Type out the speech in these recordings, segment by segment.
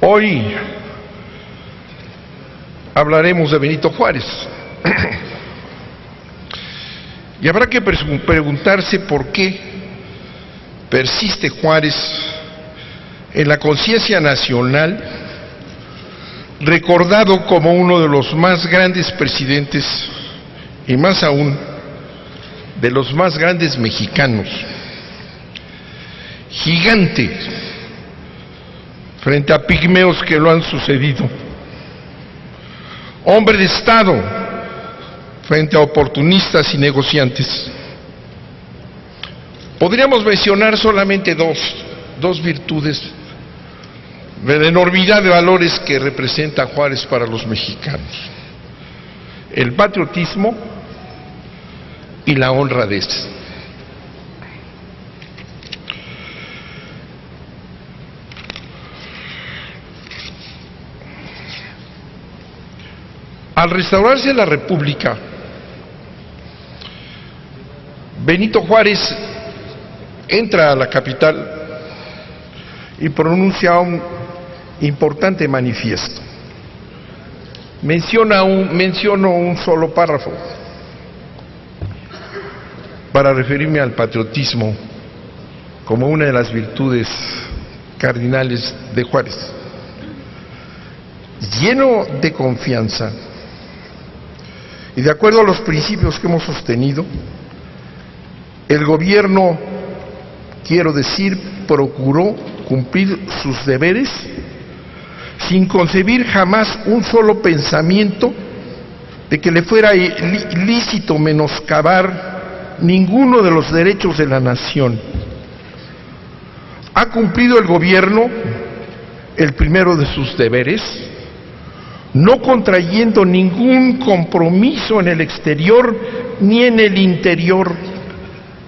Hoy hablaremos de Benito Juárez. Y habrá que preguntarse por qué persiste Juárez en la conciencia nacional, recordado como uno de los más grandes presidentes y más aún de los más grandes mexicanos. Gigante frente a pigmeos que lo han sucedido. Hombre de Estado frente a oportunistas y negociantes. Podríamos mencionar solamente dos virtudes de la enormidad de valores que representa Juárez para los mexicanos: el patriotismo y la honradez. Al restaurarse la República, Benito Juárez entra a la capital y pronuncia un importante manifiesto. Menciono un solo párrafo para referirme al patriotismo como una de las virtudes cardinales de Juárez. Lleno de confianza y de acuerdo a los principios que hemos sostenido, el gobierno, quiero decir, procuró cumplir sus deberes sin concebir jamás un solo pensamiento de que le fuera lícito menoscabar ninguno de los derechos de la nación. Ha cumplido el gobierno el primero de sus deberes, no contrayendo ningún compromiso en el exterior ni en el interior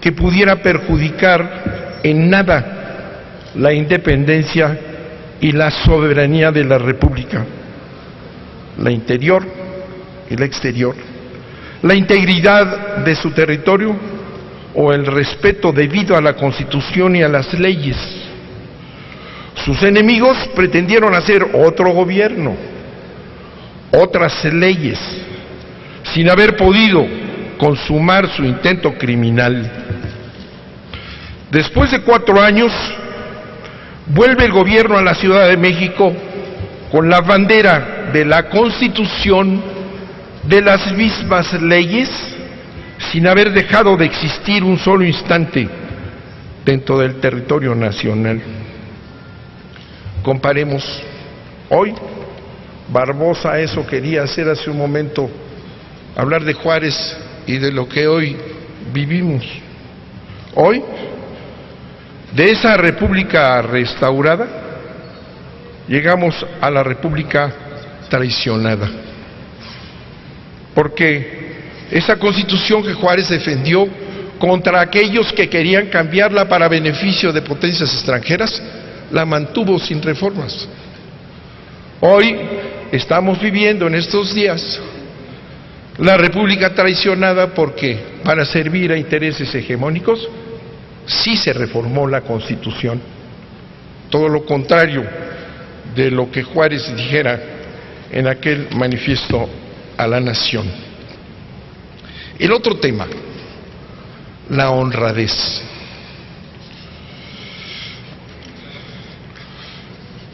que pudiera perjudicar en nada la independencia y la soberanía de la República, la interior y la exterior, la integridad de su territorio o el respeto debido a la Constitución y a las leyes. Sus enemigos pretendieron hacer otro gobierno, otras leyes, sin haber podido consumar su intento criminal. Después de 4 años, vuelve el gobierno a la Ciudad de México con la bandera de la Constitución, de las mismas leyes, sin haber dejado de existir un solo instante dentro del territorio nacional. Comparemos hoy. Barbosa eso quería hacer hace un momento, hablar de Juárez y de lo que hoy vivimos. Hoy, de esa república restaurada, llegamos a la república traicionada. Porque esa Constitución que Juárez defendió contra aquellos que querían cambiarla para beneficio de potencias extranjeras, la mantuvo sin reformas. Hoy estamos viviendo en estos días la república traicionada porque para servir a intereses hegemónicos sí se reformó la Constitución, todo lo contrario de lo que Juárez dijera en aquel manifiesto a la nación. El otro tema, la honradez.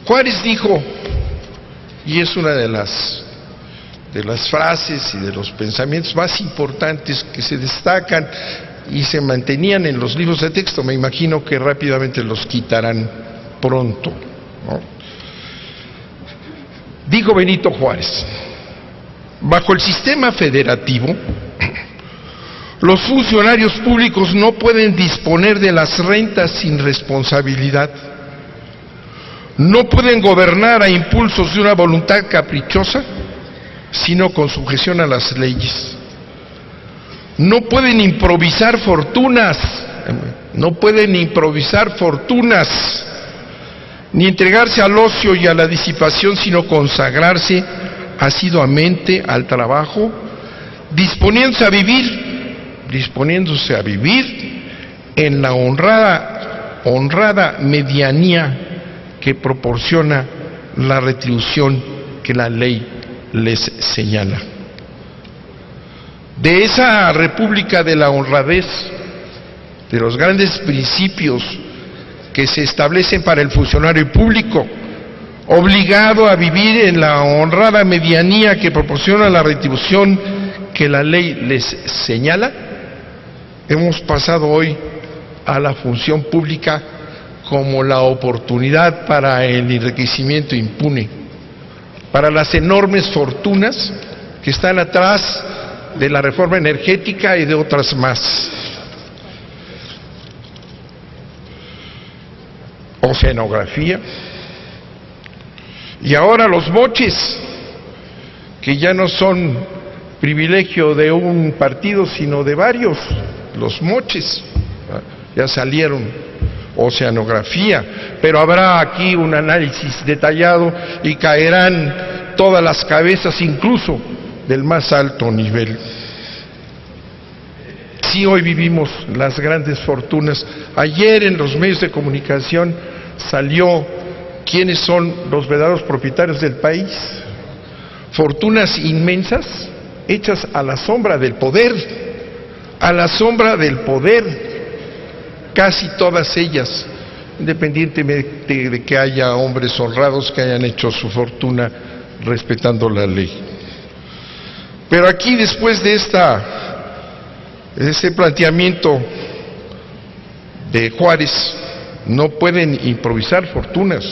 Juárez dijo, y es una de las frases y de los pensamientos más importantes que se destacan y se mantenían en los libros de texto, me imagino que rápidamente los quitarán pronto, ¿no? Dijo Benito Juárez: bajo el sistema federativo, los funcionarios públicos no pueden disponer de las rentas sin responsabilidad. No pueden gobernar a impulsos de una voluntad caprichosa, sino con sujeción a las leyes. No pueden improvisar fortunas, ni entregarse al ocio y a la disipación, sino consagrarse asiduamente al trabajo, disponiéndose a vivir en la honrada medianía que proporciona la retribución que la ley les señala. De esa república de la honradez, de los grandes principios que se establecen para el funcionario público, obligado a vivir en la honrada medianía que proporciona la retribución que la ley les señala, hemos pasado hoy a la función pública como la oportunidad para el enriquecimiento impune, para las enormes fortunas que están atrás de la reforma energética y de otras más. Oceanografía. Y ahora los moches, que ya no son privilegio de un partido, sino de varios, los moches, ya salieron. Oceanografía, pero habrá aquí un análisis detallado y caerán todas las cabezas, incluso del más alto nivel. Sí, hoy vivimos las grandes fortunas. Ayer en los medios de comunicación salió quiénes son los verdaderos propietarios del país. Fortunas inmensas hechas a la sombra del poder, a la sombra del poder. Casi todas ellas, independientemente de que haya hombres honrados que hayan hecho su fortuna respetando la ley. Pero aquí, después de este planteamiento de Juárez, no pueden improvisar fortunas,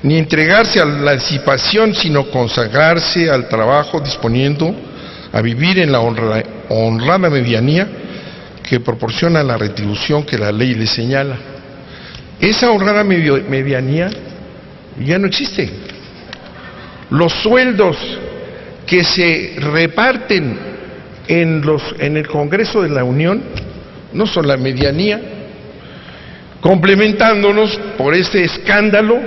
ni entregarse a la disipación, sino consagrarse al trabajo, disponiendo a vivir en la honrada medianía que proporciona la retribución que la ley les señala. Esa honrada medianía ya no existe. Los sueldos que se reparten en el Congreso de la Unión no son la medianía, complementándonos por este escándalo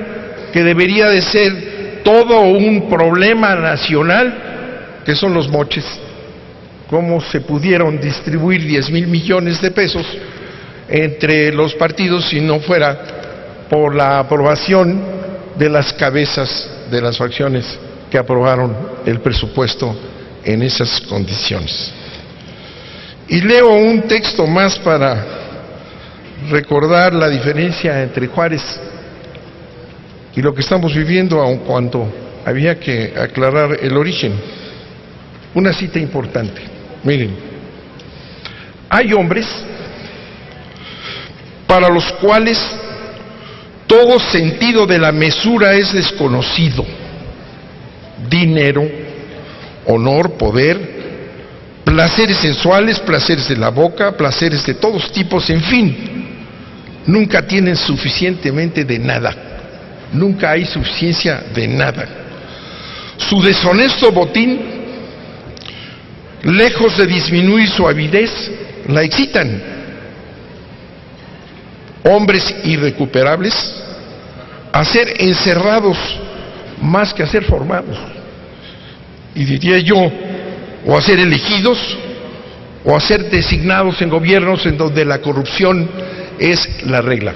que debería de ser todo un problema nacional, que son los moches. Cómo se pudieron distribuir 10,000 millones de pesos entre los partidos si no fuera por la aprobación de las cabezas de las facciones que aprobaron el presupuesto en esas condiciones. Y leo un texto más para recordar la diferencia entre Juárez y lo que estamos viviendo, aun cuando había que aclarar el origen. Una cita importante. Miren, hay hombres para los cuales todo sentido de la mesura es desconocido. Dinero, honor, poder, placeres sensuales, placeres de la boca, placeres de todos tipos, en fin, nunca tienen suficientemente de nada, nunca hay suficiencia de nada. Su deshonesto botín, lejos de disminuir su avidez, la excitan. Hombres irrecuperables a ser encerrados más que a ser formados. Y diría yo, o a ser elegidos, o a ser designados en gobiernos en donde la corrupción es la regla.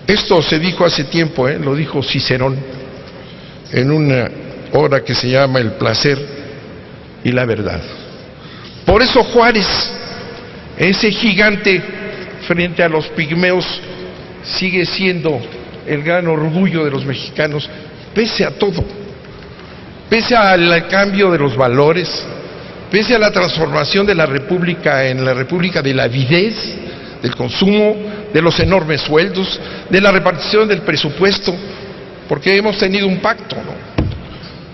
Esto se dijo hace tiempo, lo dijo Cicerón, en una obra que se llama El placer y la verdad. Por eso Juárez, ese gigante frente a los pigmeos, sigue siendo el gran orgullo de los mexicanos, pese a todo, pese al cambio de los valores, pese a la transformación de la república en la república de la avidez, del consumo, de los enormes sueldos, de la repartición del presupuesto, porque hemos tenido un pacto, ¿no?,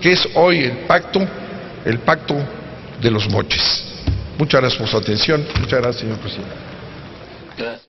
que es hoy el pacto de los moches. Muchas gracias por su atención. Muchas gracias, señor presidente.